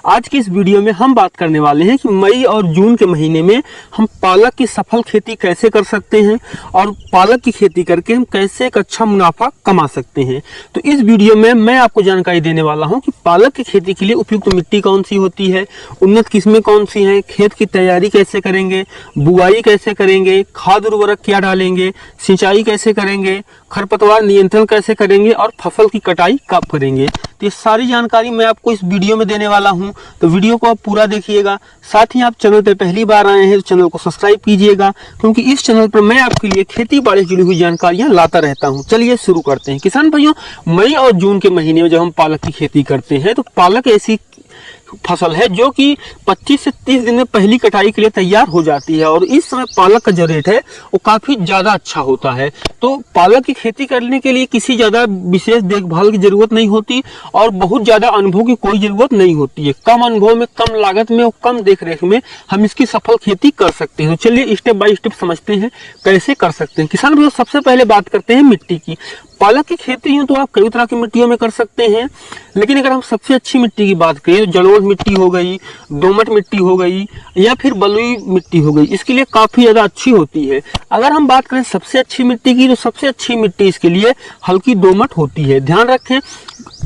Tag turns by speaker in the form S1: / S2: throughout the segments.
S1: आज की इस वीडियो में हम बात करने वाले हैं कि मई और जून के महीने में हम पालक की सफल खेती कैसे कर सकते हैं और पालक की खेती करके हम कैसे एक अच्छा मुनाफा कमा सकते हैं। तो इस वीडियो में मैं आपको जानकारी देने वाला हूं कि पालक की खेती के लिए उपयुक्त मिट्टी कौन सी होती है, उन्नत किस्में कौन सी हैं, खेत की तैयारी कैसे करेंगे, बुआई कैसे करेंगे, खाद उर्वरक क्या डालेंगे, सिंचाई कैसे करेंगे, खरपतवार नियंत्रण कैसे करेंगे और फसल की कटाई कब करेंगे। तो ये सारी जानकारी मैं आपको इस वीडियो में देने वाला हूं, तो वीडियो को आप पूरा देखिएगा। साथ ही आप चैनल पर पहली बार आए हैं तो चैनल को सब्सक्राइब कीजिएगा, क्योंकि इस चैनल पर मैं आपके लिए खेती बाड़ी से जुड़ी हुई जानकारियां लाता रहता हूं। चलिए शुरू करते हैं। किसान भाइयों, मई और जून के महीने में जब हम पालक की खेती करते हैं तो पालक ऐसी फसल है जो कि 25 से 30 दिन में पहली कटाई के लिए तैयार हो जाती है और इस समय पालक का जो रेट है वो काफी ज्यादा अच्छा होता है। तो पालक की खेती करने के लिए किसी ज्यादा विशेष देखभाल की जरूरत नहीं होती और बहुत ज्यादा अनुभव की कोई जरूरत नहीं होती है। कम अनुभव में, कम लागत में और कम देखरेख में हम इसकी सफल खेती कर सकते हैं। तो चलिए स्टेप बाय स्टेप समझते हैं कैसे कर सकते हैं। किसान भाइयों, सबसे पहले बात करते हैं मिट्टी की। पालक की खेती यूं तो आप कई तरह की मिट्टियों में कर सकते हैं, लेकिन अगर हम सबसे अच्छी मिट्टी की बात करें तो जलोढ़ मिट्टी हो गई, दोमट मिट्टी हो गई या फिर बलुई मिट्टी हो गई, इसके लिए काफी ज्यादा अच्छी होती है। अगर हम बात करें सबसे अच्छी मिट्टी की, तो सबसे अच्छी मिट्टी इसके लिए हल्की दोमट होती है। ध्यान रखें,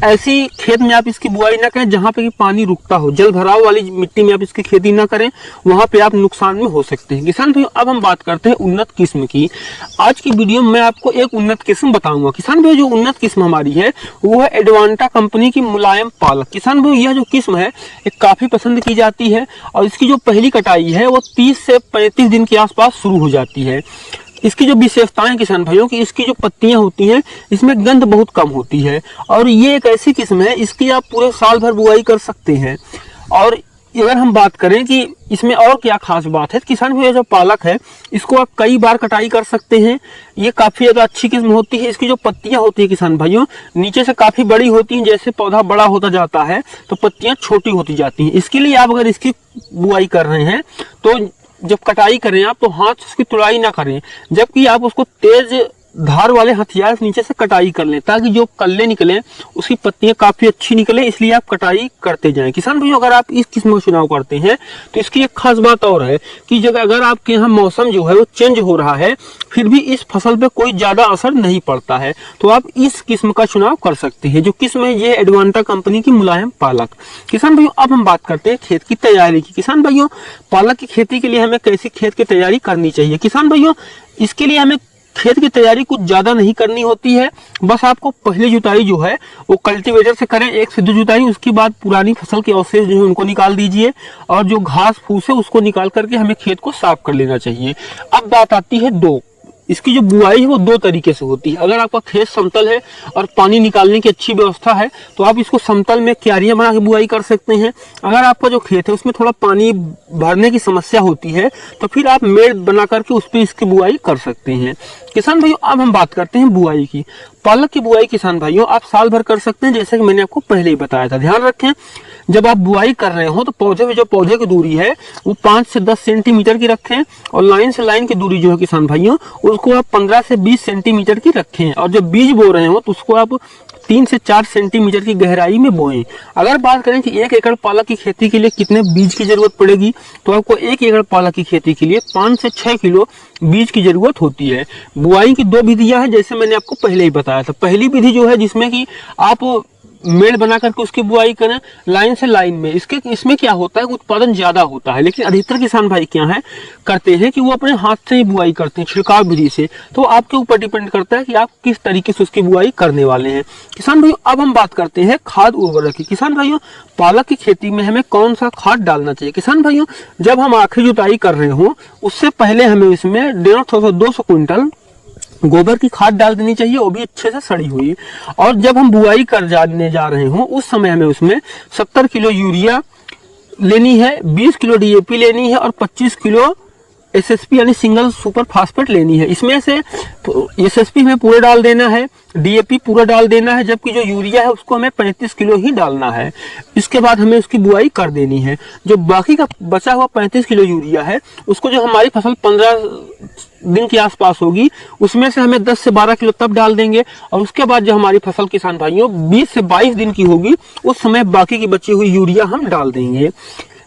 S1: ऐसी खेत में आप इसकी बुआई ना करें जहां पे कि पानी रुकता हो। जल भराव वाली मिट्टी में आप इसकी खेती ना करें, वहां पे आप नुकसान में हो सकते हैं। किसान भाइयों, अब हम बात करते हैं उन्नत किस्म की। आज की वीडियो में मैं आपको एक उन्नत किस्म बताऊंगा। किसान भाइयों, जो उन्नत किस्म हमारी है वो है एडवांटा कंपनी की मुलायम पालक। किसान भाइयों, यह जो किस्म है ये काफी पसंद की जाती है और इसकी जो पहली कटाई है वो 30 से 35 दिन के आसपास शुरू हो जाती है। इसकी जो विशेषताएं किसान भाइयों की, इसकी जो पत्तियां होती हैं इसमें गंध बहुत कम होती है और ये एक ऐसी किस्म है इसकी आप पूरे साल भर बुआई कर सकते हैं। और अगर हम बात करें कि इसमें और क्या खास बात है, किसान भाइयों जो पालक है इसको आप कई बार कटाई कर सकते हैं। ये काफी ज्यादा अच्छी किस्म होती है। इसकी जो पत्तियां होती है किसान भाइयों, नीचे से काफी बड़ी होती हैं। जैसे पौधा बड़ा होता जाता है तो पत्तियां छोटी होती जाती हैं। इसके लिए आप अगर इसकी बुआई कर रहे हैं तो जब कटाई करें आप तो हाथ से उसकी तुड़ाई ना करें, जबकि आप उसको तेज धार वाले हथियार से नीचे से कटाई कर लें ताकि जो कल्ले निकले उसकी पत्तियां काफी अच्छी निकले। इसलिए आप कटाई करते जाएं। किसान भाइयों, अगर आप इस किस्म का चुनाव करते हैं तो इसकी एक खास बात और है कि जगह अगर आपके यहाँ मौसम जो है वो चेंज हो रहा है फिर भी इस फसल पे कोई ज्यादा असर नहीं पड़ता है, तो आप इस किस्म का चुनाव कर सकते हैं। जो किस्म है ये एडवांटा कंपनी की मुलायम पालक। किसान भाइयों, अब हम बात करते हैं खेत की तैयारी की। किसान भाइयों, पालक की खेती के लिए हमें कैसी खेत की तैयारी करनी चाहिए। किसान भाइयों, इसके लिए हमें खेत की तैयारी कुछ ज्यादा नहीं करनी होती है। बस आपको पहली जुताई जो है वो कल्टीवेटर से करें, एक सिद्ध जुताई। उसके बाद पुरानी फसल के अवशेष जो है उनको निकाल दीजिए और जो घास फूस है उसको निकाल करके हमें खेत को साफ कर लेना चाहिए। अब बात आती है इसकी जो बुआई है वो दो तरीके से होती है। अगर आपका खेत समतल है और पानी निकालने की अच्छी व्यवस्था है तो आप इसको समतल में क्यारियां बना के बुआई कर सकते हैं। अगर आपका जो खेत है उसमें थोड़ा पानी भरने की समस्या होती है तो फिर आप मेड़ बना करके उस पर इसकी बुआई कर सकते हैं। किसान भाइयों, अब हम बात करते हैं बुआई की। पालक की बुआई किसान भाइयों आप साल भर कर सकते हैं, जैसे कि मैंने आपको पहले ही बताया था। ध्यान रखें, जब आप बुआई कर रहे हो तो पौधे में जो पौधे की दूरी है वो 5 से 10 सेंटीमीटर की रखें और लाइन से लाइन की दूरी जो है किसान भाइयों उसको आप 15 से 20 सेंटीमीटर की रखें। और जब बीज बो रहे हो तो उसको आप 3 से 4 सेंटीमीटर की गहराई में बोएं। अगर बात करें कि 1 एकड़ पालक की खेती के लिए कितने बीज की जरूरत पड़ेगी, तो आपको 1 एकड़ पालक की खेती के लिए 5 से 6 किलो बीज की जरूरत होती है। बुआई की 2 विधियां हैं, जैसे मैंने आपको पहले ही बताया था। पहली विधि जो है जिसमें कि आप मेड़ बना करके उसकी बुआई करें लाइन से लाइन में, इसमें क्या होता है उत्पादन ज्यादा होता है। लेकिन अधिकतर किसान भाई क्या है करते हैं कि वो अपने हाथ से ही बुआई करते हैं छिड़काव विधि से। तो आपके ऊपर डिपेंड करता है कि आप किस तरीके से उसकी बुआई करने वाले हैं। किसान भाइयों, अब हम बात करते हैं खाद उर्वरक की। किसान भाइयों, पालक की खेती में हमें कौन सा खाद डालना चाहिए। किसान भाइयों, जब हम आखिरी जुताई कर रहे हो उससे पहले हमें इसमें 150 से 200 क्विंटल गोबर की खाद डाल देनी चाहिए, वो भी अच्छे से सड़ी हुई। और जब हम बुआई कर जाने जा रहे हो उस समय हमें उसमें 70 किलो यूरिया लेनी है, 20 किलो डीएपी लेनी है और 25 किलो एसएसपी यानी सिंगल सुपर फास्फेट लेनी है। इसमें से एसएसपी हमें पूरे डाल देना है, डीएपी पूरा डाल देना है, जबकि जो यूरिया है उसको हमें 35 किलो ही डालना है। इसके बाद हमें उसकी बुआई कर देनी है। जो बाकी का बचा हुआ 35 किलो यूरिया है उसको जो हमारी फसल 15 दिन के आसपास होगी उसमें से हमें 10 से 12 किलो तब डाल देंगे, और उसके बाद जो हमारी फसल किसान भाइयों 20 से 22 दिन की होगी उस समय बाकी की बची हुई यूरिया हम डाल देंगे।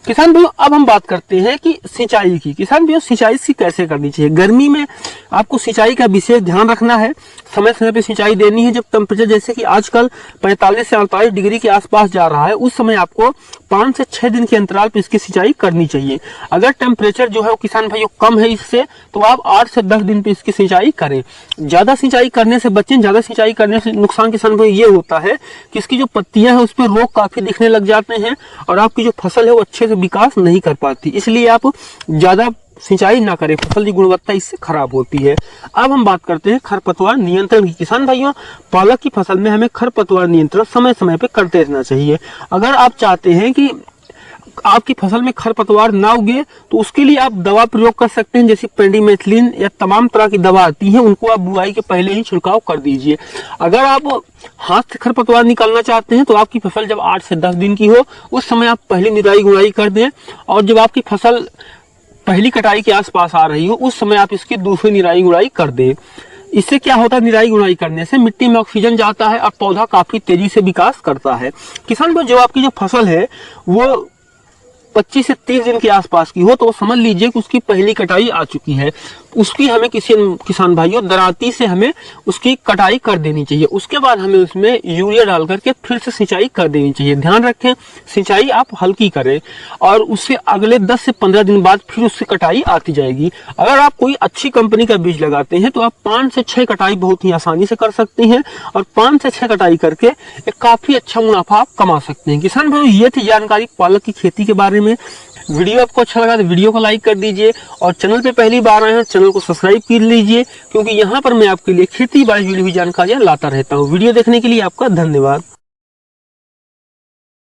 S1: किसान भाइयों अब हम बात करते हैं कि सिंचाई की। किसान भाइयों सिंचाई से कैसे करनी चाहिए। गर्मी में आपको सिंचाई का विशेष ध्यान रखना है, समय समय पे सिंचाई देनी है। जब टेम्परेचर जैसे कि आजकल 45 से 48 डिग्री के आसपास जा रहा है उस समय आपको 5 से 6 दिन के अंतराल पर इसकी सिंचाई करनी चाहिए। अगर टेम्परेचर जो है वो किसान भाइयों कम है इससे, तो आप 8 से 10 दिन पे इसकी सिंचाई करें। ज्यादा सिंचाई करने से बचें। ज्यादा सिंचाई करने से नुकसान किसान भाई ये होता है कि इसकी जो पत्तियां हैं उस पर रोग काफी दिखने लग जाते हैं और आपकी जो फसल है वो अच्छे से विकास नहीं कर पाती। इसलिए आप ज्यादा सिंचाई ना करें, फसल की गुणवत्ता इससे खराब होती है। अब हम बात करते हैं खरपतवार नियंत्रण की। किसान भाइयों पालक की फसल में हमें खरपतवार नियंत्रण समय समय पे करते रहना चाहिए। अगर आप चाहते हैं कि आपकी फसल में खरपतवार ना उगे तो उसके लिए आप दवा प्रयोग कर सकते हैं, जैसे पेंडिमेथलिन या तमाम तरह की दवा आती है, उनको आप बुआई के पहले ही छिड़काव कर दीजिए। अगर आप हाथ से खरपतवार निकालना चाहते हैं तो आपकी फसल जब 8 से 10 दिन की हो उस समय आप पहली निराई गुड़ाई कर दें, और जब आपकी फसल पहली कटाई के आसपास आ रही हो उस समय आप इसकी दूसरी निराई गुड़ाई कर दें। इससे क्या होता है, निराई गुड़ाई करने से मिट्टी में ऑक्सीजन जाता है और पौधा काफी तेजी से विकास करता है। किसान भाई जो आपकी जो फसल है वो 25 से 30 दिन के आसपास की हो तो समझ लीजिए कि उसकी पहली कटाई आ चुकी है। उसकी हमें किसान भाइयों दरांती से हमें उसकी कटाई कर देनी चाहिए। उसके बाद हमें उसमें यूरिया डाल करके फिर से सिंचाई कर देनी चाहिए। ध्यान रखें सिंचाई आप हल्की करें, और उससे अगले 10 से 15 दिन बाद फिर उससे कटाई आती जाएगी। अगर आप कोई अच्छी कंपनी का बीज लगाते हैं तो आप 5 से 6 कटाई बहुत ही आसानी से कर सकते हैं, और 5 से 6 कटाई करके एक काफी अच्छा मुनाफा आप कमा सकते हैं। किसान भाइयों ये थी जानकारी पालक की खेती के बारे में। वीडियो आपको अच्छा लगा तो वीडियो को लाइक कर दीजिए, और चैनल पे पहली बार आए हैं चैनल को सब्सक्राइब कर लीजिए, क्योंकि यहाँ पर मैं आपके लिए खेती बाड़ी जुड़ी हुई जानकारियां लाता रहता हूँ। वीडियो देखने के लिए आपका धन्यवाद।